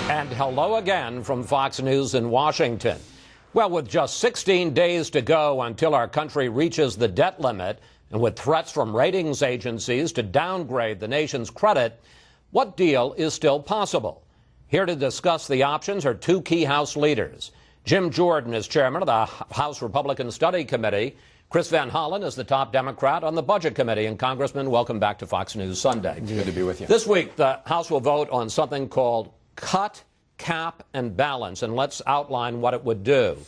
And hello again from Fox News in Washington. Well, with just 16 days to go until our country reaches the debt limit, and with threats from ratings agencies to downgrade the nation's credit, what deal is still possible? Here to discuss the options are two key House leaders. Jim Jordan is chairman of the House Republican Study Committee. Chris Van Hollen is the top Democrat on the Budget Committee. And Congressman, welcome back to Fox News Sunday. Good to be with you. This week, the House will vote on something called cut, cap, and balance, and let's outline what it would do.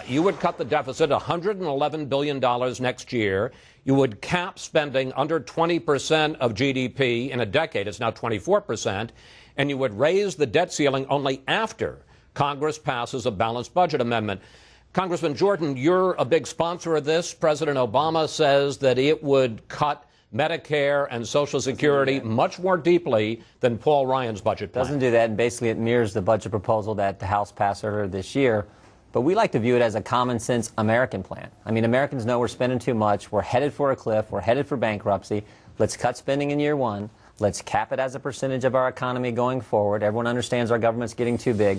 You would cut the deficit $111 billion next year. You would cap spending under 20% of GDP in a decade. It's now 24%. And you would raise the debt ceiling only after Congress passes a balanced budget amendment. Congressman Jordan, you're a big sponsor of this. President Obama says that it would cut Medicare and Social Security much more deeply than Paul Ryan's budget plan. Doesn't do that, and basically it mirrors the budget proposal that the House passed earlier this year. But we like to view it as a common-sense American plan. I mean, Americans know we're spending too much. We're headed for a cliff. We're headed for bankruptcy. Let's cut spending in year one. Let's cap it as a percentage of our economy going forward. Everyone understands our government's getting too big.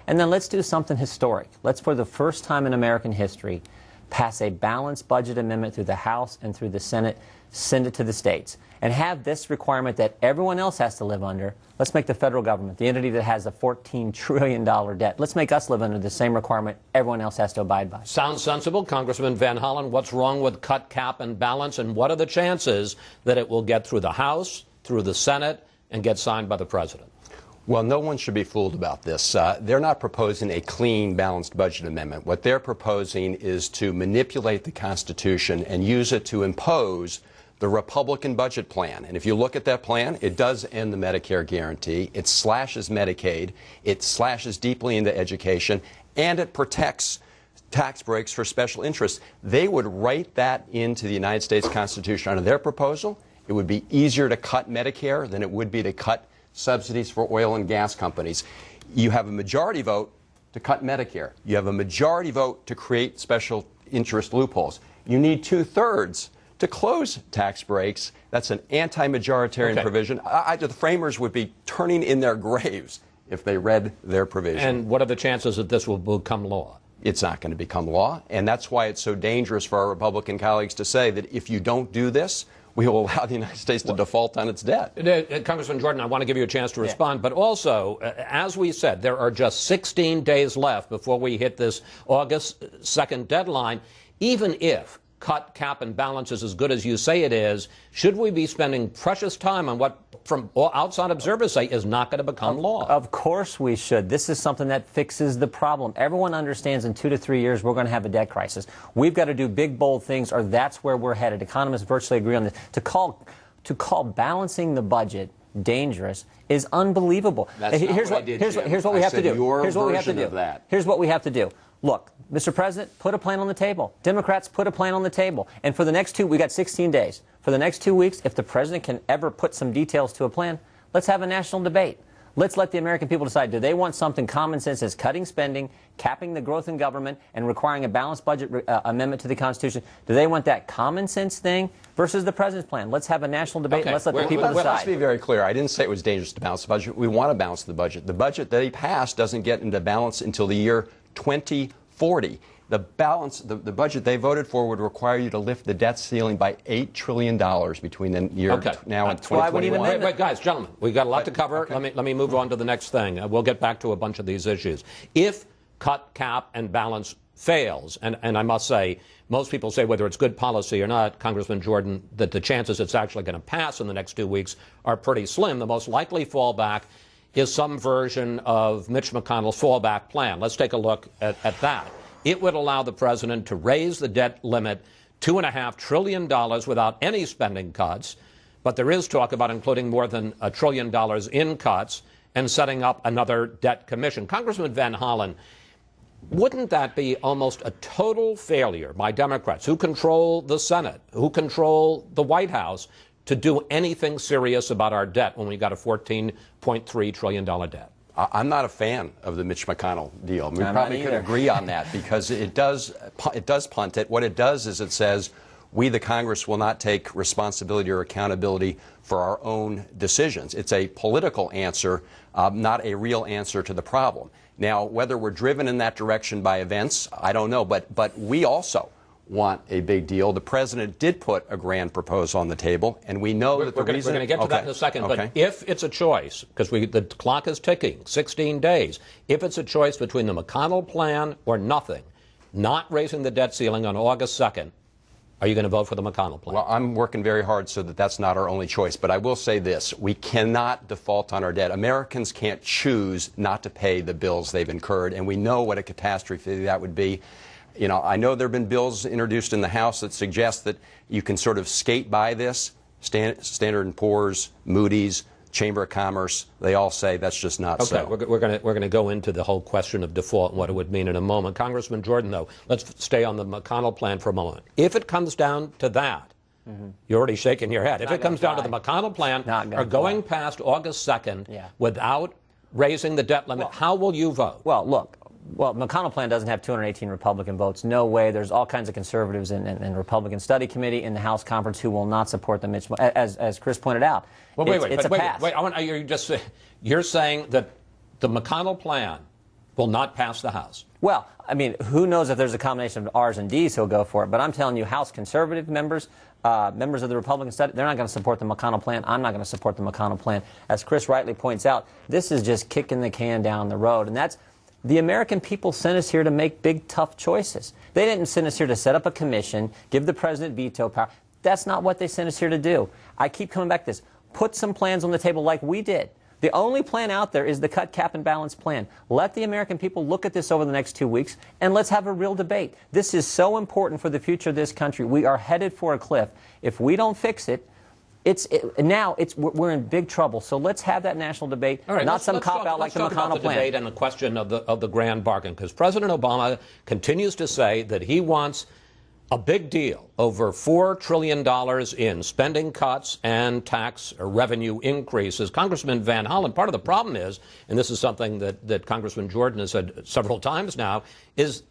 And then let's do something historic. Let's, for the first time in American history, pass a balanced budget amendment through the House and through the Senate, send it to the states, and have this requirement that everyone else has to live under. Let's make the federal government, the entity that has a $14 trillion debt, let's make us live under the same requirement everyone else has to abide by. Sounds sensible. Congressman Van Hollen, what's wrong with cut, cap, and balance, and what are the chances that it will get through the House, through the Senate, and get signed by the President? Well, no one should be fooled about this. They're not proposing a clean, balanced budget amendment. What they're proposing is to manipulate the Constitution and use it to impose the Republican budget plan. And if you look at that plan, it does end the Medicare guarantee, it slashes Medicaid, it slashes deeply into education, and it protects tax breaks for special interests. They would write that into the United States Constitution. Under their proposal, it would be easier to cut Medicare than it would be to cut subsidies for oil and gas companies. You have a majority vote to cut Medicare. You have a majority vote to create special interest loopholes. You need 2/3 to close tax breaks. That's an anti-majoritarian provision. The framers would be turning in their graves if they read their provision. And what are the chances that this will become law? It's not going to become law, and that's why it's so dangerous for our Republican colleagues to say that if you don't do this, we will allow the United States to default on its debt. Congressman Jordan, I want to give you a chance to respond, but also, as we said, there are just 16 days left before we hit this August 2nd deadline. Even if cut, cap, and balance is as good as you say it is, should we be spending precious time on what, from outside observers say, is not going to become law? Of course we should. This is something that fixes the problem. Everyone understands in 2 to 3 years we're going to have a debt crisis. We've got to do big, bold things, or that's where we're headed. Economists virtually agree on this. To call balancing the budget dangerous is unbelievable. Here's what we have to do. Here's what we have to do. Look, Mr. President, put a plan on the table. Democrats, put a plan on the table. And for the next we got 16 days. For the next 2 weeks, if the president can ever put some details to a plan, let's have a national debate. Let's let the American people decide, do they want something common sense as cutting spending, capping the growth in government, and requiring a balanced budget amendment to the Constitution? Do they want that common sense thing versus the president's plan? Let's have a national debate and let's let the people decide. Let's be very clear. I didn't say it was dangerous to balance the budget. We want to balance the budget. The budget that he passed doesn't get into balance until the year 2040. The budget they voted for would require you to lift the debt ceiling by $8 trillion between the year now and 2021. Wait, guys, gentlemen, we've got a lot to cover. Let me move on to the next thing. We'll get back to a bunch of these issues. If cut, cap, and balance fails, and I must say, most people say whether it's good policy or not, Congressman Jordan, that the chances it's actually going to pass in the next 2 weeks are pretty slim. The most likely fallback is some version of Mitch McConnell's fallback plan. Let's take a look at that. It would allow the president to raise the debt limit $2.5 trillion without any spending cuts, but there is talk about including more than $1 trillion in cuts and setting up another debt commission. Congressman Van Hollen, wouldn't that be almost a total failure by Democrats who control the Senate, who control the White House, to do anything serious about our debt when we got a $14.3 trillion debt? I'm not a fan of the Mitch McConnell deal. We probably could agree on that because it does punt it. What it does is it says we, the Congress, will not take responsibility or accountability for our own decisions. It's a political answer not a real answer to the problem. Now, whether we're driven in that direction by events, I don't know, but we also want a big deal. The president did put a grand proposal on the table, and we know that the reason... We're going to get to that in a second, but if it's a choice, because the clock is ticking, 16 days, if it's a choice between the McConnell plan or nothing, not raising the debt ceiling on August 2nd, are you going to vote for the McConnell plan? Well, I'm working very hard so that that's not our only choice, but I will say this. We cannot default on our debt. Americans can't choose not to pay the bills they've incurred, and we know what a catastrophe that would be. You know, I know there have been bills introduced in the House that suggest that you can sort of skate by this. Standard & Poor's, Moody's, Chamber of Commerce, they all say that's just not so. Okay, we're going to go into the whole question of default and what it would mean in a moment. Congressman Jordan, though, let's stay on the McConnell plan for a moment. If it comes down to that, you're already shaking your head. If it comes down to the McConnell plan or going past August 2nd without raising the debt limit, how will you vote? Well, look. Well, the McConnell plan doesn't have 218 Republican votes. No way. There's all kinds of conservatives in Republican Study Committee in the House conference who will not support the Mitch. As Chris pointed out, well, you're saying that the McConnell plan will not pass the House. Well, I mean, who knows if there's a combination of R's and D's who'll go for it? But I'm telling you, House conservative members, members of the Republican Study, they're not going to support the McConnell plan. I'm not going to support the McConnell plan. As Chris rightly points out, this is just kicking the can down the road, and that's. The American people sent us here to make big, tough choices. They didn't send us here to set up a commission, give the president veto power. That's not what they sent us here to do. I keep coming back to this. Put some plans on the table like we did. The only plan out there is the cut, cap, and balance plan. Let the American people look at this over the next 2 weeks, and let's have a real debate. This is so important for the future of this country. We are headed for a cliff. If we don't fix it, we're in big trouble. So let's have that national debate, not some cop-out like the McConnell plan. Let's talk about the debate and the question of the grand bargain, because President Obama continues to say that he wants a big deal, over $4 trillion in spending cuts and tax or revenue increases. Congressman Van Hollen, part of the problem is, and this is something that Congressman Jordan has said several times now, is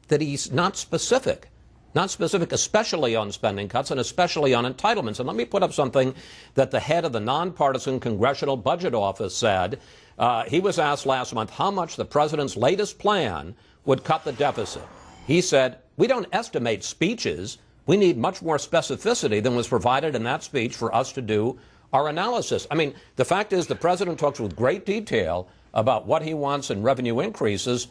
that he's not specific. Not specific, especially on spending cuts and especially on entitlements. And let me put up something that the head of the nonpartisan Congressional Budget Office said. He was asked last month how much the president's latest plan would cut the deficit. He said, "We don't estimate speeches. We need much more specificity than was provided in that speech for us to do our analysis." I mean, the fact is the president talks with great detail about what he wants in revenue increases,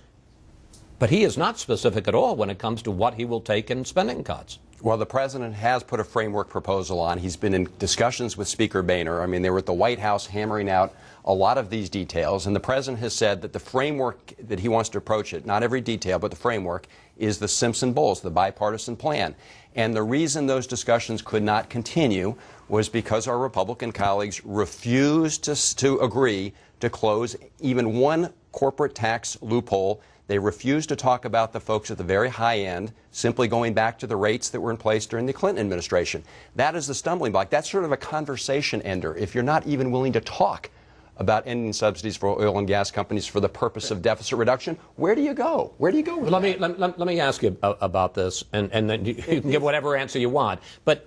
but he is not specific at all when it comes to what he will take in spending cuts. Well, the president has put a framework proposal on. He's been in discussions with Speaker Boehner. I mean, they were at the White House hammering out a lot of these details, and the president has said that the framework that he wants to approach it, not every detail, but the framework, is the Simpson-Bowles, the bipartisan plan. And the reason those discussions could not continue was because our Republican colleagues refused to agree to close even one corporate tax loophole. They refused to talk about the folks at the very high end, simply going back to the rates that were in place during the Clinton administration. That is the stumbling block. That's sort of a conversation ender. If you're not even willing to talk about ending subsidies for oil and gas companies for the purpose of deficit reduction, where do you go? Where do you go with that? Let me ask you about this, and then you can give whatever answer you want. But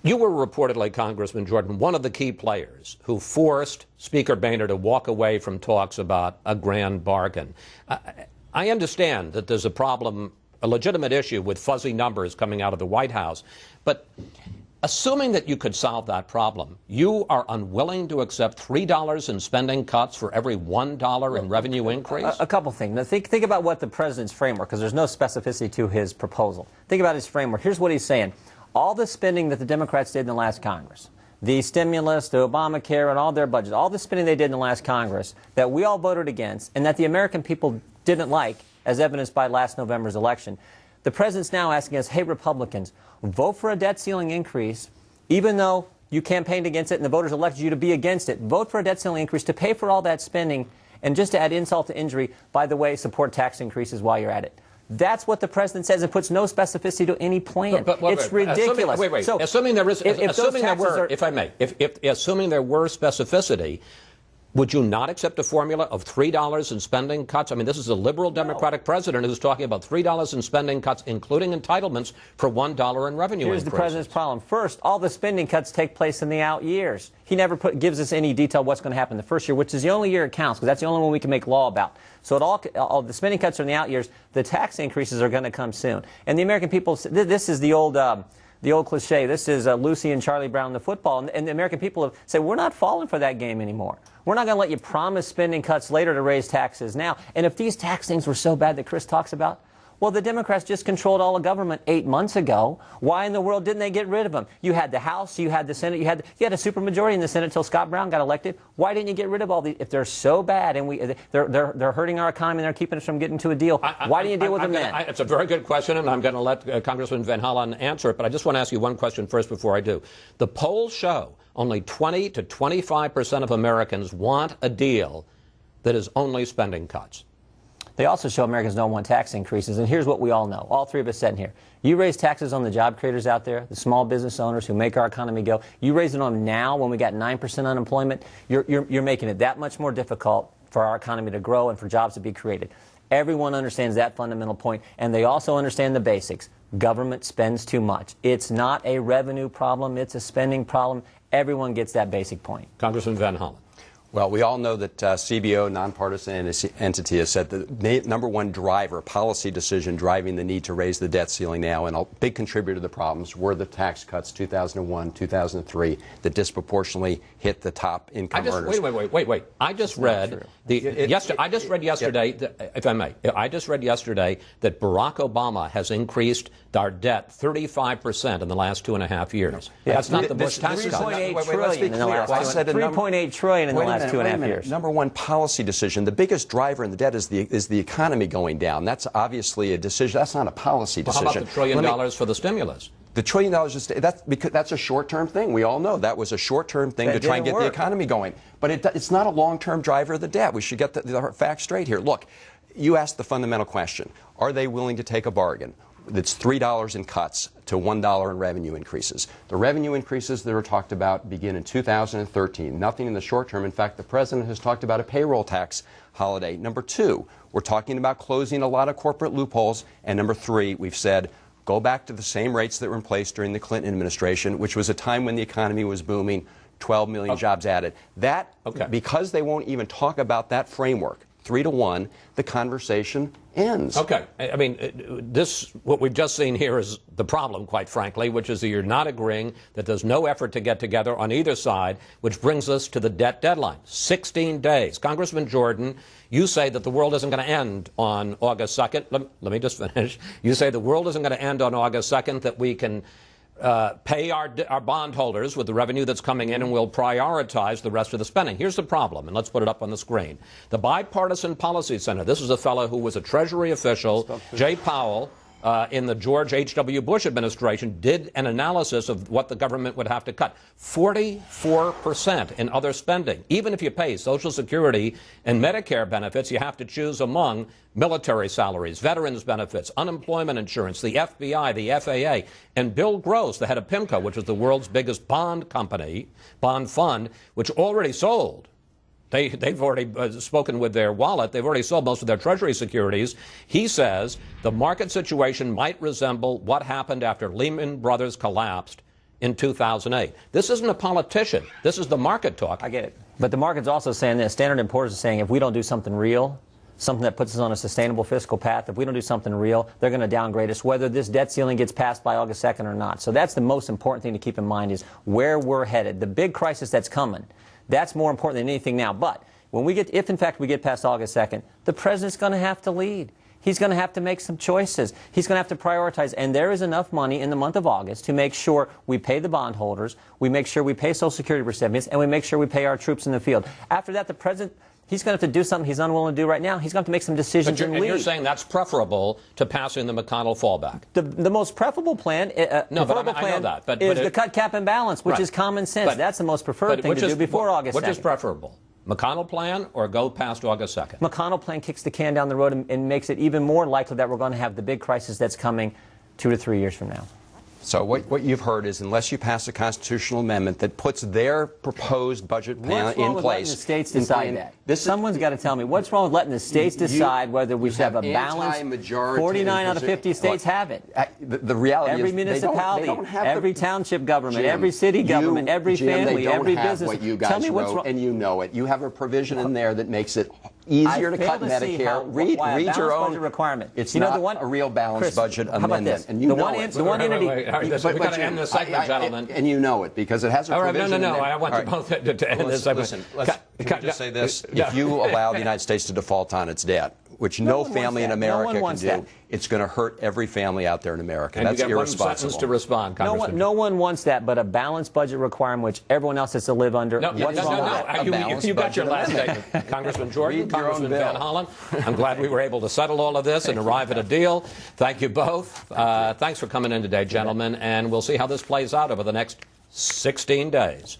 you were reportedly, Congressman Jordan, one of the key players who forced Speaker Boehner to walk away from talks about a grand bargain. I understand that there's a problem, a legitimate issue with fuzzy numbers coming out of the White House, but assuming that you could solve that problem, you are unwilling to accept $3 in spending cuts for every $1 in revenue increase? A couple things. Now think about what the president's framework, because there's no specificity to his proposal. Think about his framework. Here's what he's saying. All the spending that the Democrats did in the last Congress, the stimulus, the Obamacare, and all their budgets, all the spending they did in the last Congress that we all voted against and that the American people didn't like, as evidenced by last November's election, the president's now asking us, hey, Republicans, vote for a debt ceiling increase, even though you campaigned against it and the voters elected you to be against it. Vote for a debt ceiling increase to pay for all that spending, and just to add insult to injury, by the way, support tax increases while you're at it. That's what the president says. It puts no specificity to any plan. It's ridiculous. Assuming there were specificity, Would you not accept a formula of $3 in spending cuts? I mean, this is a liberal Democratic president who's talking about $3 in spending cuts, including entitlements for $1 in revenue Here's increases. the president's problem. First, all the spending cuts take place in the out years. He never gives us any detail what's going to happen the first year, which is the only year it counts, because that's the only one we can make law about. So all the spending cuts are in the out years. The tax increases are going to come soon. And the American people, this is the old cliche. This is Lucy and Charlie Brown, the football. And the American people have said, we're not falling for that game anymore. We're not going to let you promise spending cuts later to raise taxes now. And if these tax things were so bad that Chris talks about, well, the Democrats just controlled all of government 8 months ago. Why in the world didn't they get rid of them? You had the House, you had the Senate, you had a supermajority in the Senate until Scott Brown got elected. Why didn't you get rid of all these? If they're so bad and they're hurting our economy and they're keeping us from getting to a deal, why didn't you deal with them then? It's a very good question, and I'm going to let Congressman Van Hollen answer it, but I just want to ask you one question first before I do. The polls show only 20 to 25% of Americans want a deal that is only spending cuts. They also show Americans don't want tax increases, and here's what we all know. All three of us sitting here. You raise taxes on the job creators out there, the small business owners who make our economy go. You raise it on them now when we got 9% unemployment. You're making it that much more difficult for our economy to grow and for jobs to be created. Everyone understands that fundamental point, and they also understand the basics. Government spends too much. It's not a revenue problem. It's a spending problem. Everyone gets that basic point. Congressman Van Hollen. Well, we all know that CBO, nonpartisan entity, has said the number one driver, policy decision driving the need to raise the debt ceiling now, and a big contributor to the problems were the tax cuts 2001, 2003 that disproportionately hit the top income earners. Wait. I just read yesterday, if I may, I just read yesterday that Barack Obama has increased our debt 35% in the last 2.5 years. Yeah, that's not the Bush tax cut. $3.8 trillion in the last 2.5 years. Number one policy decision. The biggest driver in the debt is the economy going down. That's obviously a decision. That's not a policy decision. How about the $1 trillion for the stimulus? The $1 trillion that's a short-term thing. We all know that was a short-term thing to try and get the economy going. But it's not a long-term driver of the debt. We should get the facts straight here. Look, you asked the fundamental question: are they willing to take a bargain? That's $3 in cuts to $1 in revenue increases. The revenue increases that are talked about begin in 2013. Nothing in the short term. In fact, the president has talked about a payroll tax holiday. Number two, we're talking about closing a lot of corporate loopholes. And number three, we've said go back to the same rates that were in place during the Clinton administration, which was a time when the economy was booming, 12 million jobs added. Because they won't even talk about that framework, 3-to-1, the conversation ends. Okay. I mean, what we've just seen here is the problem, quite frankly, which is that you're not agreeing, that there's no effort to get together on either side, which brings us to the debt deadline, 16 days. Congressman Jordan, you say that the world isn't going to end on August 2nd. Let me just finish. You say the world isn't going to end on August 2nd, that we can pay our bondholders with the revenue that's coming in, and we'll prioritize the rest of the spending. Here's the problem, and let's put it up on the screen. The Bipartisan Policy Center, this is a fellow who was a Treasury official, Jay Powell, in the George H.W. Bush administration, did an analysis of what the government would have to cut. 44% in other spending. Even if you pay Social Security and Medicare benefits, you have to choose among military salaries, veterans benefits, unemployment insurance, the FBI, the FAA. And Bill Gross, the head of PIMCO, which is the world's biggest bond company, bond fund, which already sold. They've already spoken with their wallet. They've already sold most of their Treasury securities. He says the market situation might resemble what happened after Lehman Brothers collapsed in 2008. This isn't a politician. This is the market talk. I get it. But the market's also saying this. Standard & Poor's is saying if we don't do something real, something that puts us on a sustainable fiscal path, if we don't do something real, they're going to downgrade us, whether this debt ceiling gets passed by August 2nd or not. So that's the most important thing to keep in mind, is where we're headed. The big crisis that's coming, that's more important than anything now. But if in fact we get past August 2nd, the president's going to have to lead. He's going to have to make some choices. He's going to have to prioritize. And there is enough money in the month of August to make sure we pay the bondholders, we make sure we pay Social Security recipients, and we make sure we pay our troops in the field. After that, the president, he's going to have to do something he's unwilling to do right now. He's going to have to make some decisions and lead. And you're saying that's preferable to passing the McConnell fallback? The most preferable plan, I know that. Is the cut, cap, and balance, which is common sense. That's the most preferred thing to do before August 2nd. Which is preferable? McConnell plan or go past August 2nd? McConnell plan kicks the can down the road and makes it even more likely that we're going to have the big crisis that's coming 2 to 3 years from now. So what you've heard is, unless you pass a constitutional amendment that puts their proposed budget plan What's wrong in with place, letting the states decide that? Someone's got to tell me what's wrong with letting the states decide whether we should have a balanced. 49 out of 50 states have it. The reality Every is municipality, they don't have every township government, Jim, every city government, every Jim, family, they don't every have business. What you guys tell me what's wrote, wrong. and you know it. You have a provision in there that makes it easier to cut Medicare. Read your own budget requirement. It's you know, not a real balanced budget amendment. How about this? And you know it. The one entity. We've got to end this segment, gentlemen. And you know it because it has a provision. No. I want you both to end this segment. Listen, can we just say this? If you allow the United States to default on its debt, which no family in America can do, it's going to hurt every family out there in America. And that's you get irresponsible. 1 sentence to respond, Congressman. No one wants that, but a balanced budget requirement which everyone else has to live under. No. What's wrong with that? You got your last statement. Congressman Jordan, Congressman Van Hollen. I'm glad we were able to settle all of this and arrive at a deal. Thank you both. Thanks for coming in today, gentlemen, and we'll see how this plays out over the next 16 days.